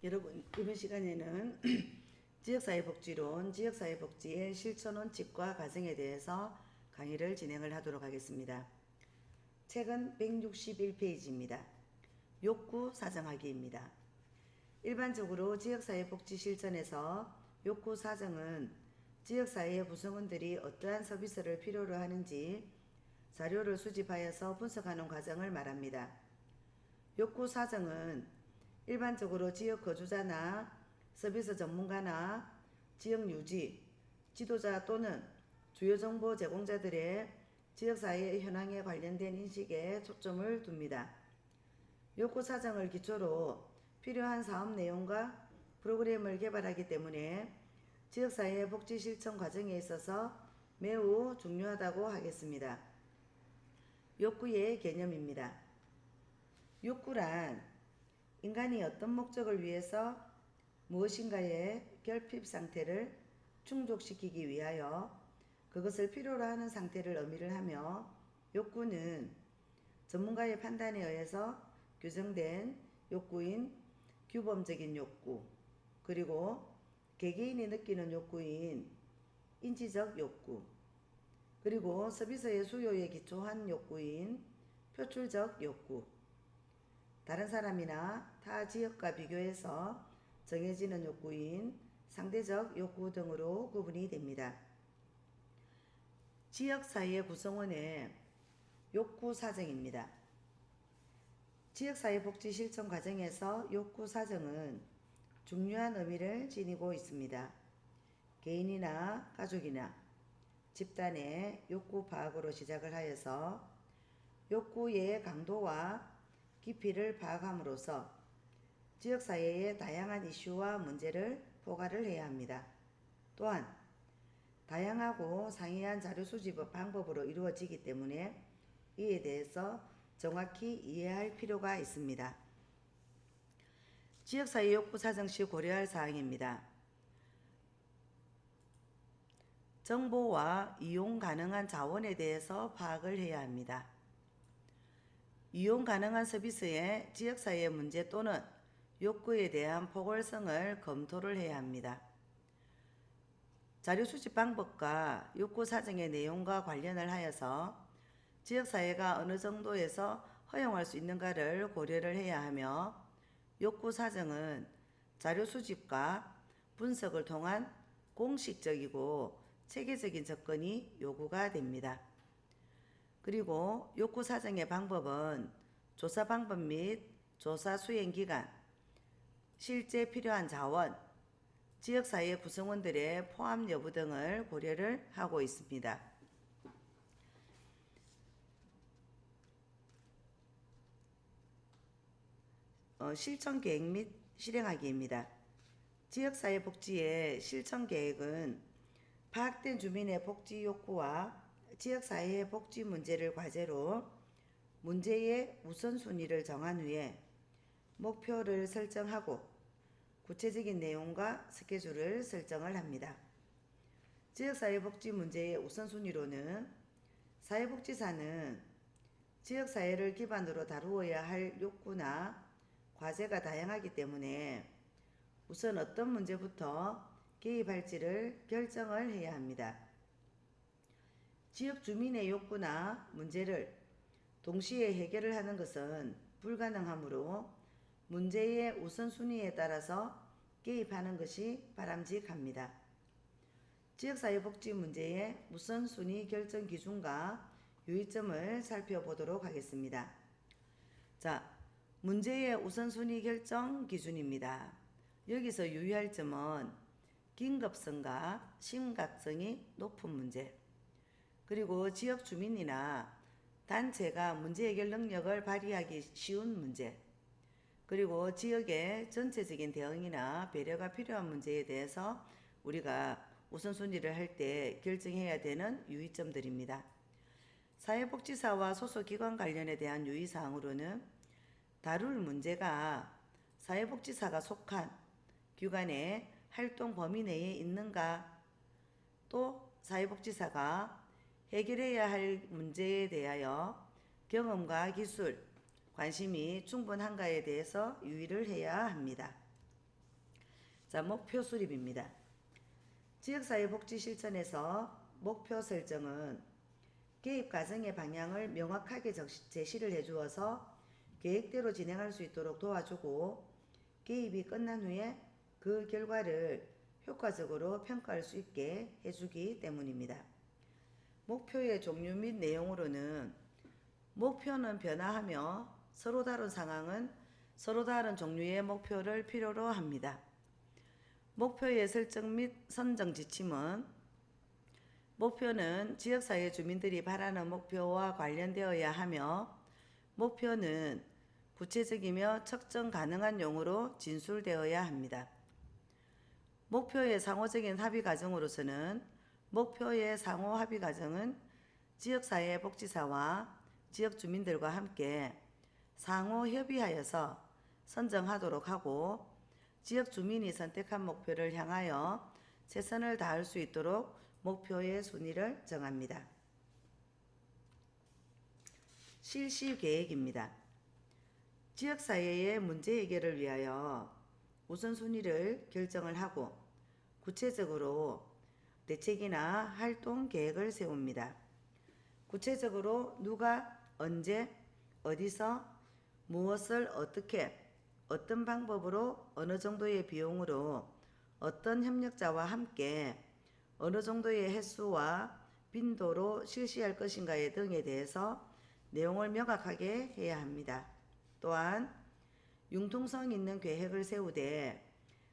여러분, 이번 시간에는 지역사회복지론, 지역사회복지의 실천원칙과 과정에 대해서 강의를 진행을 하도록 하겠습니다. 책은 161페이지입니다. 욕구 사정하기입니다. 일반적으로 지역사회복지 실천에서 욕구 사정은 지역사회의 구성원들이 어떠한 서비스를 필요로 하는지 자료를 수집하여서 분석하는 과정을 말합니다. 욕구 사정은 일반적으로 지역 거주자나 서비스 전문가나 지역 유지, 지도자 또는 주요 정보 제공자들의 지역사회의 현황에 관련된 인식에 초점을 둡니다. 욕구 사정을 기초로 필요한 사업 내용과 프로그램을 개발하기 때문에 지역사회의 복지 실천 과정에 있어서 매우 중요하다고 하겠습니다. 욕구의 개념입니다. 욕구란 인간이 어떤 목적을 위해서 무엇인가의 결핍 상태를 충족시키기 위하여 그것을 필요로 하는 상태를 의미를 하며, 욕구는 전문가의 판단에 의해서 규정된 욕구인 규범적인 욕구, 그리고 개개인이 느끼는 욕구인 인지적 욕구, 그리고 서비스의 수요에 기초한 욕구인 표출적 욕구, 다른 사람이나 타 지역과 비교해서 정해지는 욕구인 상대적 욕구 등으로 구분이 됩니다. 지역사회 구성원의 욕구 사정입니다. 지역사회 복지 실천 과정에서 욕구 사정은 중요한 의미를 지니고 있습니다. 개인이나 가족이나 집단의 욕구 파악으로 시작을 하여서 욕구의 강도와 깊이를 파악함으로써 지역사회의 다양한 이슈와 문제를 포괄을 해야 합니다. 또한 다양하고 상이한 자료 수집 방법으로 이루어지기 때문에 이에 대해서 정확히 이해할 필요가 있습니다. 지역사회 욕구 사정 시 고려할 사항입니다. 정보와 이용 가능한 자원에 대해서 파악을 해야 합니다. 이용 가능한 서비스의 지역사회의 문제 또는 욕구에 대한 포괄성을 검토를 해야 합니다. 자료 수집 방법과 욕구 사정의 내용과 관련을 하여서 지역사회가 어느 정도에서 허용할 수 있는가를 고려를 해야 하며, 욕구 사정은 자료 수집과 분석을 통한 공식적이고 체계적인 접근이 요구가 됩니다. 그리고 욕구 사정의 방법은 조사 방법 및 조사 수행 기간, 실제 필요한 자원, 지역사회 구성원들의 포함 여부 등을 고려를 하고 있습니다. 실천 계획 및 실행하기입니다. 지역사회 복지의 실천 계획은 파악된 주민의 복지 욕구와 지역사회의 복지 문제를 과제로 문제의 우선순위를 정한 후에 목표를 설정하고 구체적인 내용과 스케줄을 설정을 합니다. 지역사회복지 문제의 우선순위로는 사회복지사는 지역사회를 기반으로 다루어야 할 욕구나 과제가 다양하기 때문에 우선 어떤 문제부터 개입할지를 결정을 해야 합니다. 지역 주민의 욕구나 문제를 동시에 해결을 하는 것은 불가능하므로 문제의 우선순위에 따라서 개입하는 것이 바람직합니다. 지역사회복지 문제의 우선순위 결정 기준과 유의점을 살펴보도록 하겠습니다. 자, 문제의 우선순위 결정 기준입니다. 여기서 유의할 점은 긴급성과 심각성이 높은 문제, 그리고 지역 주민이나 단체가 문제 해결 능력을 발휘하기 쉬운 문제, 그리고 지역의 전체적인 대응이나 배려가 필요한 문제에 대해서 우리가 우선순위를 할 때 결정해야 되는 유의점들입니다. 사회복지사와 소속기관 관련에 대한 유의사항으로는 다룰 문제가 사회복지사가 속한 기관의 활동 범위 내에 있는가, 또 사회복지사가 해결해야 할 문제에 대하여 경험과 기술, 관심이 충분한가에 대해서 유의를 해야 합니다. 자, 목표 수립입니다. 지역사회복지 실천에서 목표 설정은 개입 과정의 방향을 명확하게 제시를 해주어서 계획대로 진행할 수 있도록 도와주고, 개입이 끝난 후에 그 결과를 효과적으로 평가할 수 있게 해주기 때문입니다. 목표의 종류 및 내용으로는 목표는 변화하며 서로 다른 상황은 서로 다른 종류의 목표를 필요로 합니다. 목표의 설정 및 선정 지침은 목표는 지역사회 주민들이 바라는 목표와 관련되어야 하며, 목표는 구체적이며 측정 가능한 용어로 진술되어야 합니다. 목표의 상호적인 합의 과정으로서는 목표의 상호 합의 과정은 지역사회복지사와 지역 주민들과 함께 상호 협의하여서 선정하도록 하고, 지역 주민이 선택한 목표를 향하여 최선을 다할 수 있도록 목표의 순위를 정합니다. 실시 계획입니다. 지역사회의 문제 해결을 위하여 우선순위를 결정을 하고 구체적으로 대책이나 활동 계획을 세웁니다. 구체적으로 누가, 언제, 어디서, 무엇을 어떻게, 어떤 방법으로, 어느 정도의 비용으로, 어떤 협력자와 함께, 어느 정도의 횟수와 빈도로 실시할 것인가 등에 대해서 내용을 명확하게 해야 합니다. 또한 융통성 있는 계획을 세우되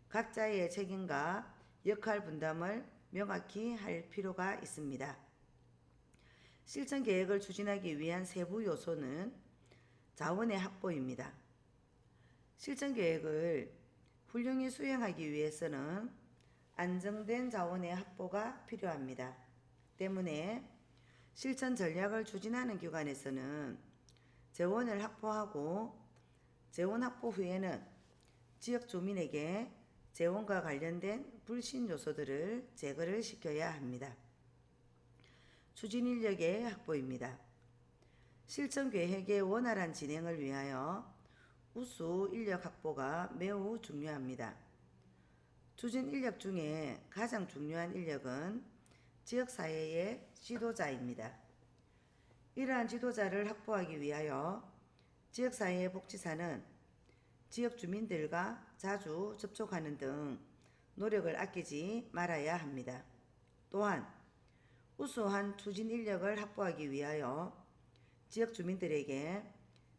각자의 책임과 역할 분담을 명확히 할 필요가 있습니다. 실천 계획을 추진하기 위한 세부 요소는 자원의 확보입니다. 실천 계획을 훌륭히 수행하기 위해서는 안정된 자원의 확보가 필요합니다. 때문에 실천 전략을 추진하는 기관에서는 재원을 확보하고, 재원 확보 후에는 지역 주민에게 재원과 관련된 불신 요소들을 제거를 시켜야 합니다. 추진 인력의 확보입니다. 실천 계획의 원활한 진행을 위하여 우수 인력 확보가 매우 중요합니다. 추진 인력 중에 가장 중요한 인력은 지역사회의 지도자입니다. 이러한 지도자를 확보하기 위하여 지역사회의 복지사는 지역 주민들과 자주 접촉하는 등 노력을 아끼지 말아야 합니다. 또한 우수한 추진 인력을 확보하기 위하여 지역 주민들에게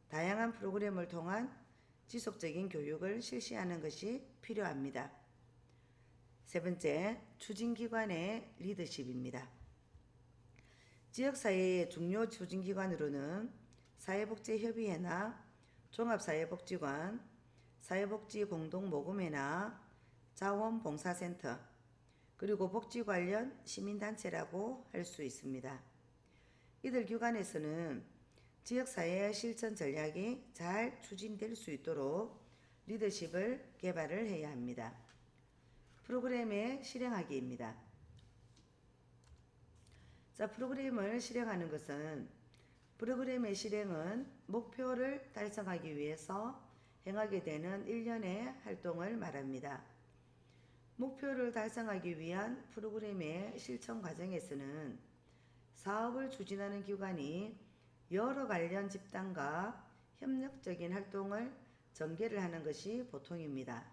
다양한 프로그램을 통한 지속적인 교육을 실시하는 것이 필요합니다. 세 번째, 추진기관의 리더십입니다. 지역사회의 중요 추진기관으로는 사회복지협의회나 종합사회복지관, 사회복지공동모금회나 자원봉사센터, 그리고 복지 관련 시민단체라고 할 수 있습니다. 이들 기관에서는 지역사회의 실천 전략이 잘 추진될 수 있도록 리더십을 개발을 해야 합니다. 프로그램의 실행하기입니다. 자, 프로그램을 실행하는 것은, 프로그램의 실행은 목표를 달성하기 위해서 행하게 되는 일련의 활동을 말합니다. 목표를 달성하기 위한 프로그램의 실천 과정에서는 사업을 추진하는 기관이 여러 관련 집단과 협력적인 활동을 전개를 하는 것이 보통입니다.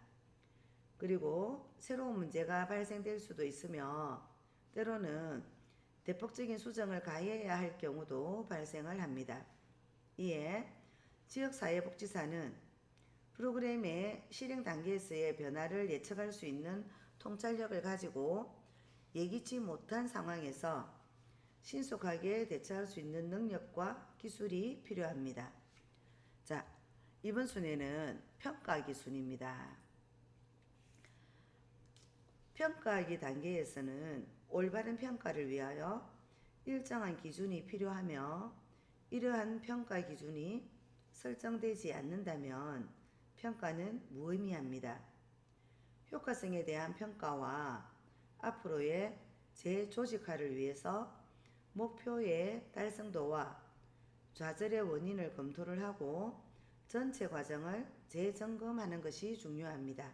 그리고 새로운 문제가 발생될 수도 있으며 때로는 대폭적인 수정을 가해야 할 경우도 발생을 합니다. 이에 지역사회복지사는 프로그램의 실행 단계에서의 변화를 예측할 수 있는 통찰력을 가지고 예기치 못한 상황에서 신속하게 대처할 수 있는 능력과 기술이 필요합니다. 자, 이번 순위는 평가하기 순입니다. 평가하기 단계에서는 올바른 평가를 위하여 일정한 기준이 필요하며, 이러한 평가 기준이 설정되지 않는다면 평가는 무의미합니다. 효과성에 대한 평가와 앞으로의 재조직화를 위해서 목표의 달성도와 좌절의 원인을 검토를 하고 전체 과정을 재점검하는 것이 중요합니다.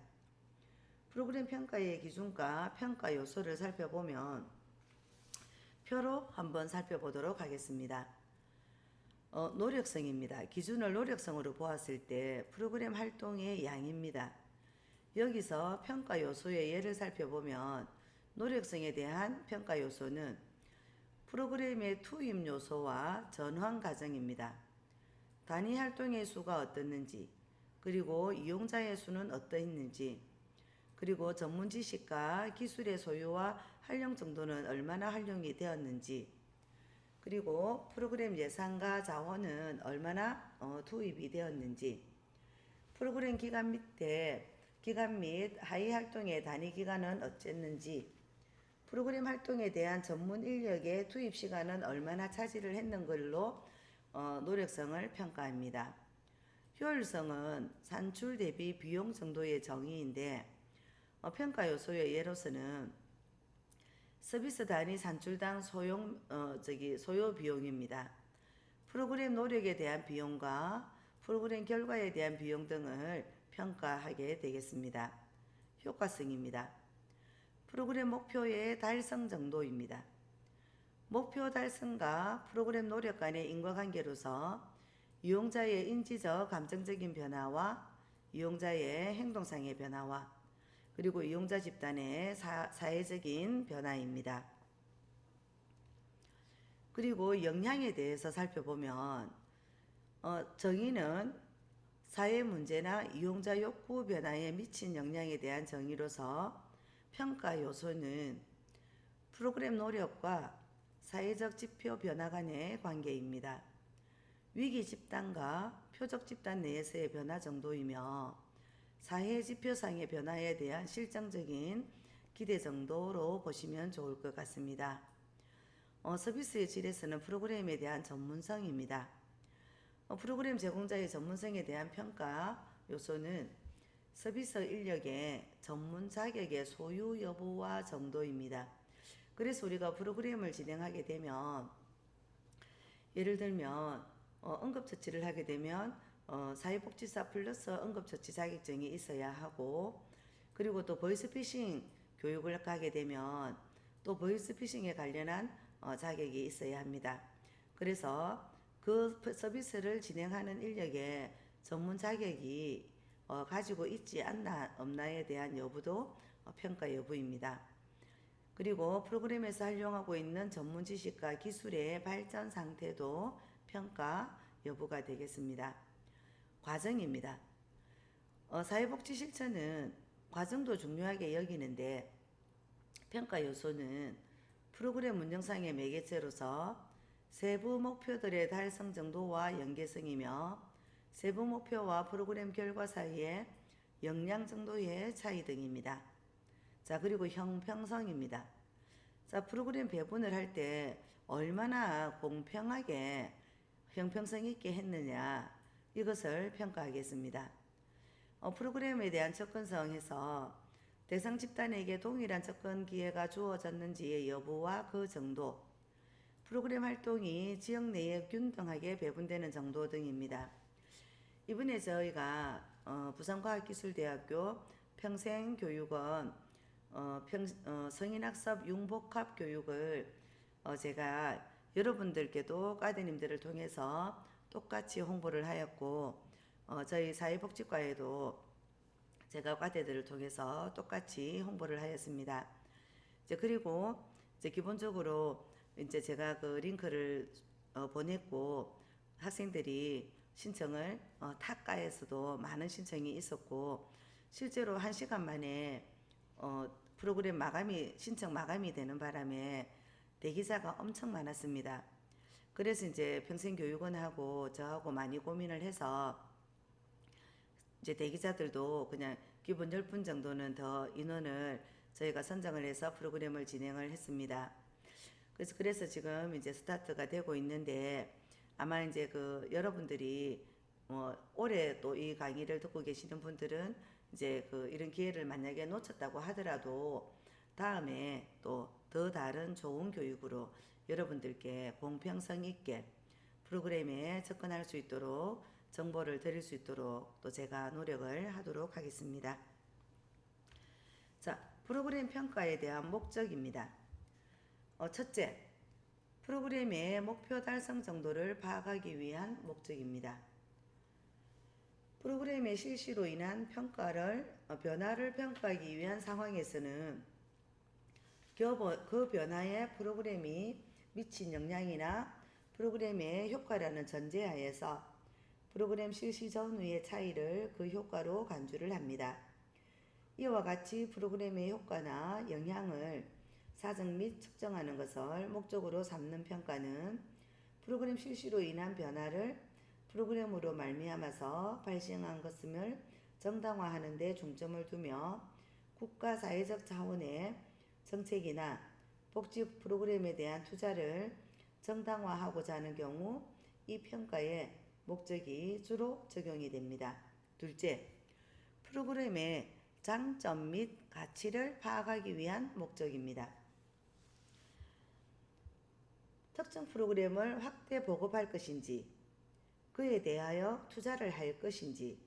프로그램 평가의 기준과 평가 요소를 살펴보면 표로 한번 살펴보도록 하겠습니다. 노력성입니다. 기준을 노력성으로 보았을 때 프로그램 활동의 양입니다. 여기서 평가 요소의 예를 살펴보면 노력성에 대한 평가 요소는 프로그램의 투입 요소와 전환 과정입니다. 단위 활동의 수가 어떻는지, 그리고 이용자의 수는 어떠했는지, 그리고 전문 지식과 기술의 소유와 활용 정도는 얼마나 활용이 되었는지, 그리고 프로그램 예산과 자원은 얼마나 투입이 되었는지, 프로그램 기간 및 하위 활동의 단위 기간은 어쨌는지, 프로그램 활동에 대한 전문 인력의 투입 시간은 얼마나 차지를 했는 걸로 노력성을 평가합니다. 효율성은 산출 대비 비용 정도의 정의인데 평가 요소의 예로서는 서비스 단위 산출당 소요 비용입니다. 프로그램 노력에 대한 비용과 프로그램 결과에 대한 비용 등을 평가하게 되겠습니다. 효과성입니다. 프로그램 목표의 달성 정도입니다. 목표 달성과 프로그램 노력 간의 인과관계로서 이용자의 인지적, 감정적인 변화와 이용자의 행동상의 변화와 그리고 이용자 집단의 사회적인 변화입니다. 그리고 영향에 대해서 살펴보면 정의는 사회 문제나 이용자 욕구 변화에 미친 영향에 대한 정의로서 평가 요소는 프로그램 노력과 사회적 지표 변화 간의 관계입니다. 위기 집단과 표적 집단 내에서의 변화 정도이며 사회 지표상의 변화에 대한 실정적인 기대 정도로 보시면 좋을 것 같습니다. 서비스의 질에서는 프로그램에 대한 전문성입니다. 프로그램 제공자의 전문성에 대한 평가 요소는 서비스 인력의 전문 자격의 소유 여부와 정도입니다. 그래서 우리가 프로그램을 진행하게 되면 예를 들면 응급처치를 하게 되면 사회복지사 플러스 응급처치 자격증이 있어야 하고 그리고 또 보이스피싱 교육을 가게 되면 또 보이스피싱에 관련한 자격이 있어야 합니다. 그래서 그 서비스를 진행하는 인력의 전문 자격이 가지고 있지 않나 없나에 대한 여부도 평가 여부입니다. 그리고 프로그램에서 활용하고 있는 전문 지식과 기술의 발전 상태도 평가 여부가 되겠습니다. 과정입니다. 사회복지 실천은 과정도 중요하게 여기는데 평가 요소는 프로그램 운영상의 매개체로서 세부 목표들의 달성 정도와 연계성이며 세부 목표와 프로그램 결과 사이의 역량 정도의 차이 등입니다. 자, 그리고 형평성입니다. 자, 프로그램 배분을 할 때 얼마나 공평하게 형평성 있게 했느냐 이것을 평가하겠습니다. 프로그램에 대한 접근성에서 대상 집단에게 동일한 접근 기회가 주어졌는지의 여부와 그 정도, 프로그램 활동이 지역 내에 균등하게 배분되는 정도 등입니다. 이번에 저희가 부산과학기술대학교 평생교육원 성인학습 융복합 교육을 제가 여러분들께도 과대님들을 통해서 똑같이 홍보를 하였고 저희 사회복지과에도 제가 과대들을 통해서 똑같이 홍보를 하였습니다. 이제 그리고 이제 기본적으로 이제 제가 그 링크를 보냈고 학생들이 신청을 타과에서도 많은 신청이 있었고 실제로 1시간 만에 프로그램 신청 마감이 되는 바람에 대기자가 엄청 많았습니다. 그래서 이제 평생교육원하고 저하고 많이 고민을 해서 이제 대기자들도 그냥 기본 10분 정도는 더 인원을 저희가 선정을 해서 프로그램을 진행을 했습니다. 그래서 지금 이제 스타트가 되고 있는데 아마 이제 그 여러분들이 올해 또 이 강의를 듣고 계시는 분들은 이제 그 이런 기회를 만약에 놓쳤다고 하더라도 다음에 또 더 다른 좋은 교육으로 여러분들께 공평성 있게 프로그램에 접근할 수 있도록 정보를 드릴 수 있도록 또 제가 노력을 하도록 하겠습니다. 프로그램 평가에 대한 목적입니다. 첫째, 프로그램의 목표 달성 정도를 파악하기 위한 목적입니다. 프로그램의 실시로 인한 변화를 평가하기 위한 상황에서는 그 변화에 프로그램이 미친 영향이나 프로그램의 효과라는 전제하에서 프로그램 실시 전후의 차이를 그 효과로 간주를 합니다. 이와 같이 프로그램의 효과나 영향을 사정 및 측정하는 것을 목적으로 삼는 평가는 프로그램 실시로 인한 변화를 프로그램으로 말미암아서 발생한 것임을 정당화하는 데 중점을 두며 국가 사회적 차원의 정책이나 복지 프로그램에 대한 투자를 정당화하고자 하는 경우 이 평가의 목적이 주로 적용이 됩니다. 둘째, 프로그램의 장점 및 가치를 파악하기 위한 목적입니다. 특정 프로그램을 확대 보급할 것인지, 그에 대하여 투자를 할 것인지,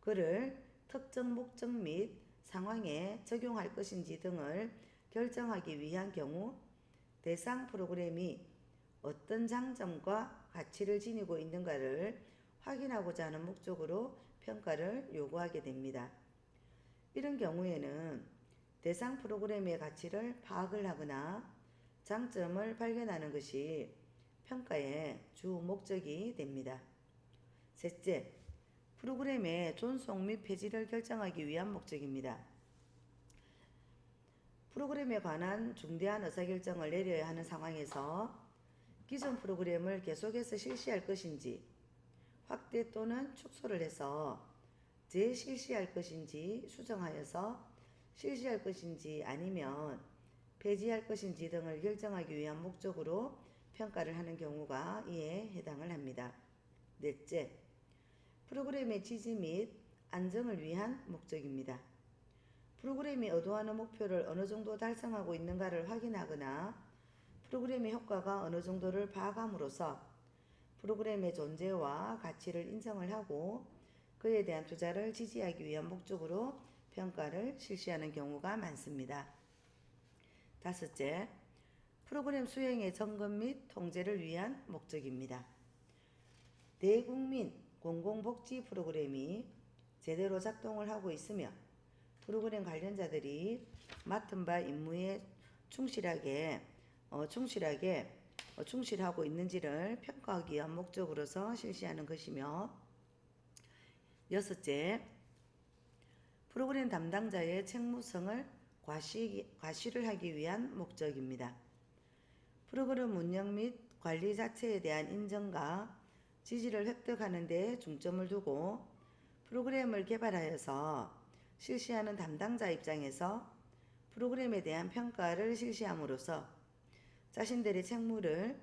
그를 특정 목적 및 상황에 적용할 것인지 등을 결정하기 위한 경우 대상 프로그램이 어떤 장점과 가치를 지니고 있는가를 확인하고자 하는 목적으로 평가를 요구하게 됩니다. 이런 경우에는 대상 프로그램의 가치를 파악을 하거나 장점을 발견하는 것이 평가의 주 목적이 됩니다. 셋째, 프로그램의 존속 및 폐지를 결정하기 위한 목적입니다. 프로그램에 관한 중대한 의사결정을 내려야 하는 상황에서 기존 프로그램을 계속해서 실시할 것인지, 확대 또는 축소를 해서 재실시할 것인지 수정하여서 실시할 것인지 아니면 폐지할 것인지 등을 결정하기 위한 목적으로 평가를 하는 경우가 이에 해당을 합니다. 넷째, 프로그램의 지지 및 안정을 위한 목적입니다. 프로그램이 의도하는 목표를 어느 정도 달성하고 있는가를 확인하거나 프로그램의 효과가 어느 정도를 파악함으로써 프로그램의 존재와 가치를 인정을 하고 그에 대한 투자를 지지하기 위한 목적으로 평가를 실시하는 경우가 많습니다. 다섯째, 프로그램 수행의 점검 및 통제를 위한 목적입니다. 대국민 공공복지 프로그램이 제대로 작동을 하고 있으며 프로그램 관련자들이 맡은 바 임무에 충실하고 있는지를 평가하기 위한 목적으로서 실시하는 것이며, 여섯째, 프로그램 담당자의 책무성을 과시를 하기 위한 목적입니다. 프로그램 운영 및 관리 자체에 대한 인정과 지지를 획득하는 데 중점을 두고 프로그램을 개발하여서 실시하는 담당자 입장에서 프로그램에 대한 평가를 실시함으로써 자신들의 책무를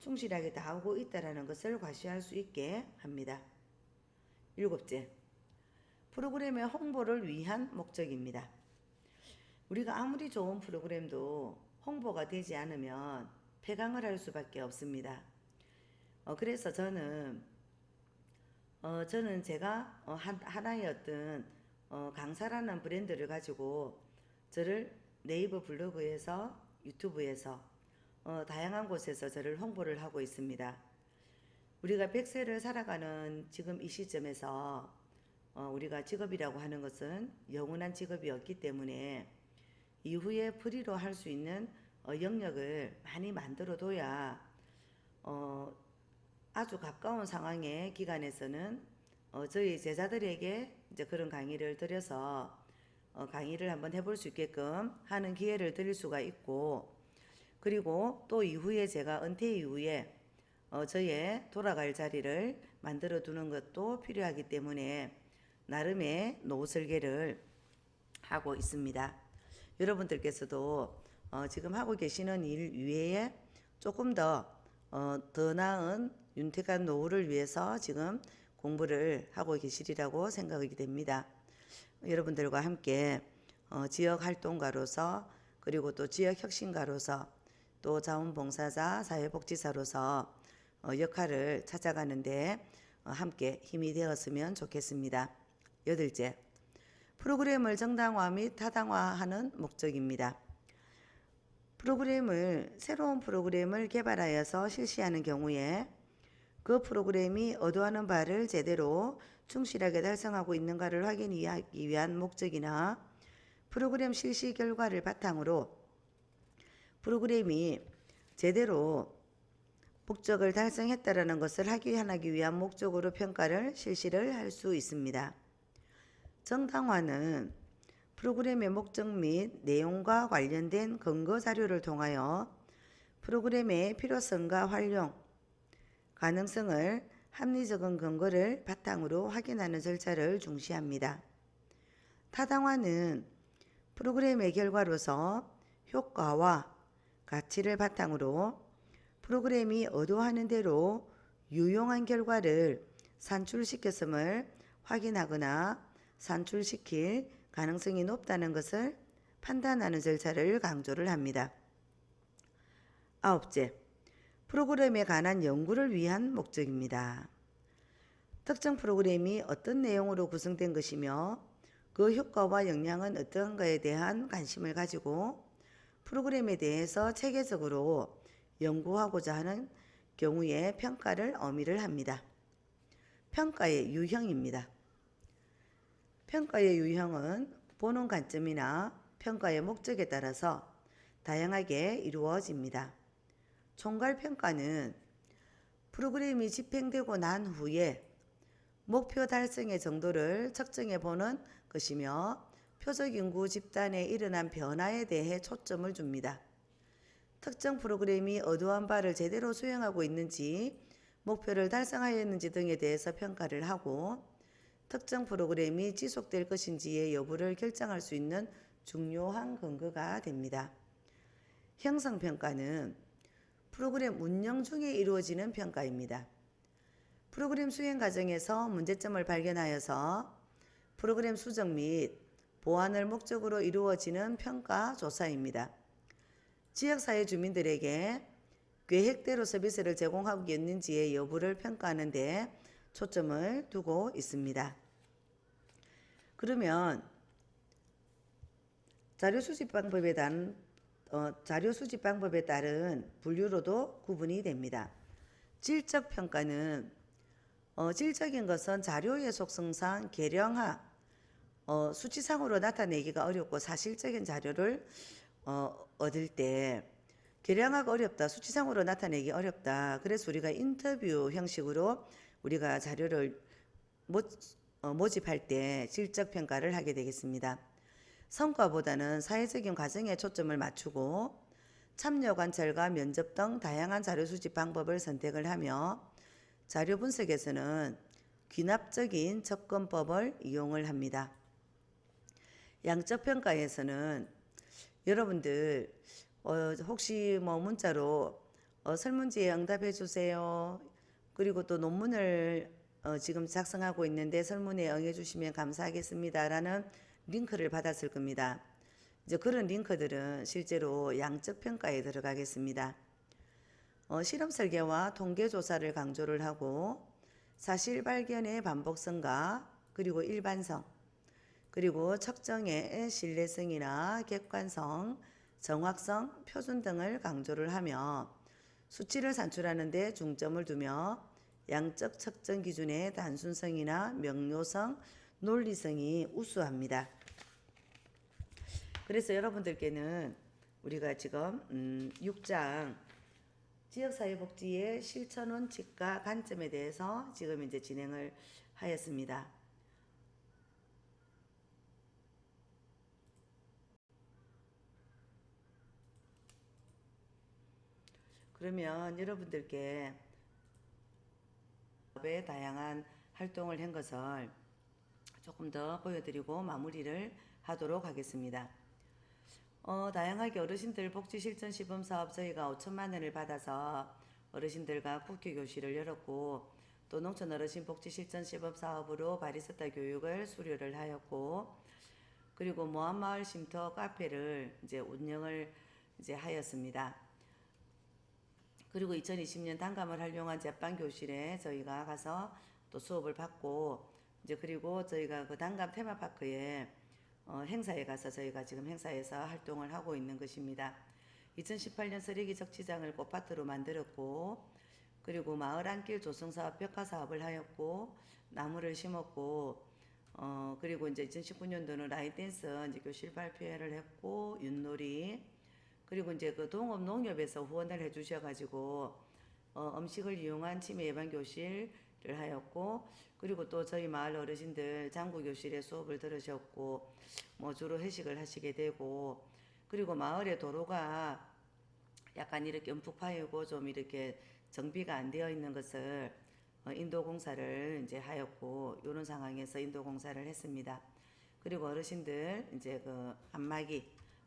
충실하게 다하고 있다는 것을 과시할 수 있게 합니다. 일곱째, 프로그램의 홍보를 위한 목적입니다. 우리가 아무리 좋은 프로그램도 홍보가 되지 않으면 폐강을 할 수밖에 없습니다. 그래서 저는 제가 하나의 어떤 강사라는 브랜드를 가지고 저를 네이버 블로그에서 유튜브에서 다양한 곳에서 저를 홍보를 하고 있습니다. 우리가 100세를 살아가는 지금 이 시점에서 우리가 직업이라고 하는 것은 영원한 직업이 없기 때문에 이후에 프리로 할 수 있는 영역을 많이 만들어 둬야 아주 가까운 상황의 기간에서는 저희 제자들에게 이제 그런 강의를 드려서 강의를 한번 해볼 수 있게끔 하는 기회를 드릴 수가 있고, 그리고 또 이후에 제가 은퇴 이후에 저의 돌아갈 자리를 만들어 두는 것도 필요하기 때문에 나름의 노후 설계를 하고 있습니다. 여러분들께서도 지금 하고 계시는 일 외에 조금 더 나은 윤택한 노후를 위해서 지금 공부를 하고 계시리라고 생각이 됩니다. 여러분들과 함께 지역 활동가로서, 그리고 또 지역 혁신가로서, 또 자원봉사자, 사회복지사로서 역할을 찾아가는데 함께 힘이 되었으면 좋겠습니다. 여덟째, 프로그램을 정당화 및 타당화하는 목적입니다. 새로운 프로그램을 개발하여서 실시하는 경우에 그 프로그램이 의도하는 바를 제대로 충실하게 달성하고 있는가를 확인하기 위한 목적이나 프로그램 실시 결과를 바탕으로 프로그램이 제대로 목적을 달성했다라는 것을 확인하기 위한 목적으로 평가를 실시를 할 수 있습니다. 정당화는 프로그램의 목적 및 내용과 관련된 근거 자료를 통하여 프로그램의 필요성과 활용 가능성을 합리적인 근거를 바탕으로 확인하는 절차를 중시합니다. 타당화는 프로그램의 결과로서 효과와 가치를 바탕으로 프로그램이 의도하는 대로 유용한 결과를 산출시켰음을 확인하거나 산출시킬 가능성이 높다는 것을 판단하는 절차를 강조를 합니다. 9째, 프로그램에 관한 연구를 위한 목적입니다. 특정 프로그램이 어떤 내용으로 구성된 것이며 그 효과와 영향은 어떠한가에 대한 관심을 가지고 프로그램에 대해서 체계적으로 연구하고자 하는 경우에 평가를 의미를 합니다. 평가의 유형입니다. 평가의 유형은 보는 관점이나 평가의 목적에 따라서 다양하게 이루어집니다. 총괄평가는 프로그램이 집행되고 난 후에 목표 달성의 정도를 측정해 보는 것이며 표적 인구 집단에 일어난 변화에 대해 초점을 줍니다. 특정 프로그램이 의도한 바를 제대로 수행하고 있는지, 목표를 달성하였는지 등에 대해서 평가를 하고 특정 프로그램이 지속될 것인지의 여부를 결정할 수 있는 중요한 근거가 됩니다. 형성평가는 프로그램 운영 중에 이루어지는 평가입니다. 프로그램 수행 과정에서 문제점을 발견하여서 프로그램 수정 및 보완을 목적으로 이루어지는 평가 조사입니다. 지역사회 주민들에게 계획대로 서비스를 제공하고 있는지의 여부를 평가하는 데 초점을 두고 있습니다. 그러면 자료 수집 방법에 따른 분류로도 구분이 됩니다. 질적 평가는 질적인 것은 자료의 속성상 계량화, 수치상으로 나타내기가 어렵고 사실적인 자료를 얻을 때 계량화가 어렵다, 수치상으로 나타내기 어렵다. 그래서 우리가 인터뷰 형식으로 우리가 자료를 모집할 때 질적 평가를 하게 되겠습니다. 성과보다는 사회적인 과정에 초점을 맞추고 참여 관찰과 면접 등 다양한 자료 수집 방법을 선택을 하며 자료 분석에서는 귀납적인 접근법을 이용을 합니다. 양적 평가에서는 여러분들 혹시 문자로 설문지에 응답해 주세요. 그리고 또 논문을 지금 작성하고 있는데 설문에 응해 주시면 감사하겠습니다. 라는 링크를 받았을 겁니다. 이제 그런 링크들은 실제로 양적 평가에 들어가겠습니다. 실험 설계와 통계 조사를 강조를 하고 사실 발견의 반복성과 그리고 일반성, 그리고 측정의 신뢰성이나 객관성, 정확성, 표준 등을 강조를 하며 수치를 산출하는 데 중점을 두며 양적 측정 기준의 단순성이나 명료성, 논리성이 우수합니다. 그래서 여러분들께는 우리가 지금 6장 지역사회복지의 실천 원칙과 관점에 대해서 지금 이제 진행을 하였습니다. 그러면 여러분들께 사업의 다양한 활동을 한 것을 조금 더 보여드리고 마무리를 하도록 하겠습니다. 다양하게 어르신들 복지 실천 시범 사업 저희가 5천만 원을 받아서 어르신들과 국회 교실을 열었고 또 농촌 어르신 복지 실천 시범 사업으로 바리스타 교육을 수료를 하였고 그리고 모함마을 쉼터 카페를 이제 운영을 이제 하였습니다. 그리고 2020년 단감을 활용한 제빵 교실에 저희가 가서 또 수업을 받고 이제 그리고 저희가 그 단감 테마파크에 행사에 가서 저희가 지금 행사에서 활동을 하고 있는 것입니다. 2018년 쓰레기 적치장을 꽃밭으로 만들었고, 그리고 마을 안길 조성사업 벽화 사업을 하였고, 나무를 심었고, 그리고 이제 2019년도는 라인 댄스 이제 교실 발표회를 했고, 윷놀이, 그리고 이제 그 동업 농협에서 후원을 해주셔가지고 음식을 이용한 치매 예방 교실을 하였고, 그리고 또 저희 마을 어르신들 장구 교실에 수업을 들으셨고, 뭐 주로 회식을 하시게 되고, 그리고 마을의 도로가 약간 이렇게 움푹 파이고 좀 이렇게 정비가 안 되어 있는 것을 인도 공사를 이제 하였고, 이런 상황에서 인도 공사를 했습니다. 그리고 어르신들 이제 그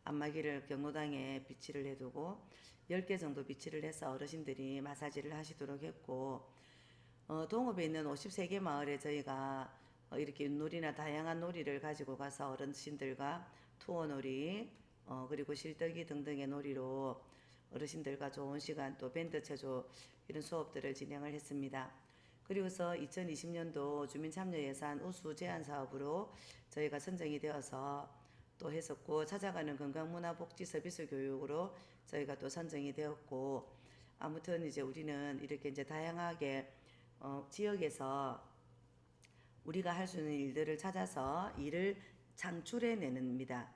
안마기를 경로당에 비치를 해두고 10개 정도 비치를 해서 어르신들이 마사지를 하시도록 했고, 동읍에 있는 53개 마을에 저희가 이렇게 윷놀이나 다양한 놀이를 가지고 가서 어르신들과 투어놀이, 그리고 실뜨기 등등의 놀이로 어르신들과 좋은 시간, 또 밴드 체조 이런 수업들을 진행을 했습니다. 그리고서 2020년도 주민참여예산 우수 제안 사업으로 저희가 선정이 되어서 또 했었고, 찾아가는 건강문화복지 서비스 교육으로 저희가 또 선정이 되었고, 아무튼 이제 우리는 이렇게 이제 다양하게 지역에서 우리가 할 수 있는 일들을 찾아서 일을 창출해내는입니다.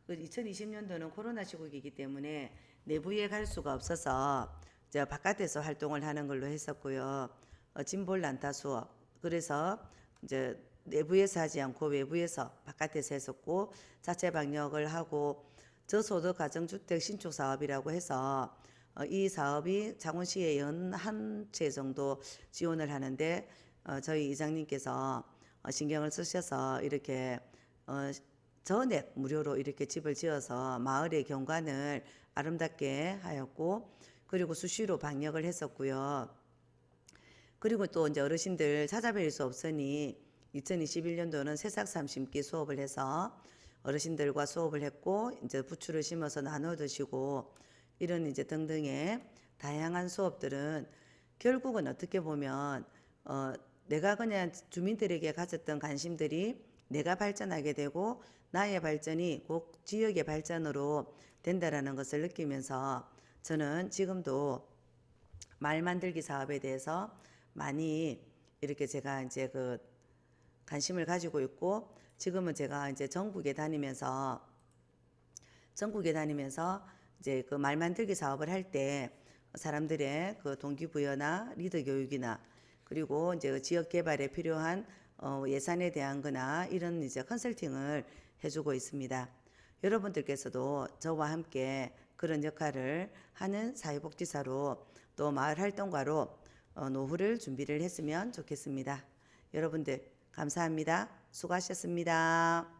그 2020년도는 코로나 시국이기 때문에 내부에 갈 수가 없어서 저 바깥에서 활동을 하는 걸로 했었고요. 짐볼 난타 수업. 그래서 이제 내부에서 하지 않고 외부에서 바깥에서 했었고, 자체 방역을 하고 저소득 가정주택 신축 사업이라고 해서 이 사업이 창원시에 연 한 채 정도 지원을 하는데, 저희 이장님께서 신경을 쓰셔서 이렇게 전액 무료로 이렇게 집을 지어서 마을의 경관을 아름답게 하였고, 그리고 수시로 방역을 했었고요. 그리고 또 이제 어르신들 찾아뵐 수 없으니 2021년도는 새싹삼 심기 수업을 해서 어르신들과 수업을 했고, 이제 부추를 심어서 나눠 드시고, 이런 이제 등등의 다양한 수업들은 결국은 어떻게 보면 내가 그냥 주민들에게 가졌던 관심들이 내가 발전하게 되고 나의 발전이 꼭 지역의 발전으로 된다라는 것을 느끼면서, 저는 지금도 말 만들기 사업에 대해서 많이 이렇게 제가 이제 그 관심을 가지고 있고, 지금은 제가 이제 전국에 다니면서 이제 그 말 만들기 사업을 할 때 사람들의 그 동기부여나 리더 교육이나, 그리고 이제 그 지역 개발에 필요한 예산에 대한 거나 이런 이제 컨설팅을 해주고 있습니다. 여러분들께서도 저와 함께 그런 역할을 하는 사회복지사로 또 마을 활동가로 노후를 준비를 했으면 좋겠습니다. 여러분들 감사합니다. 수고하셨습니다.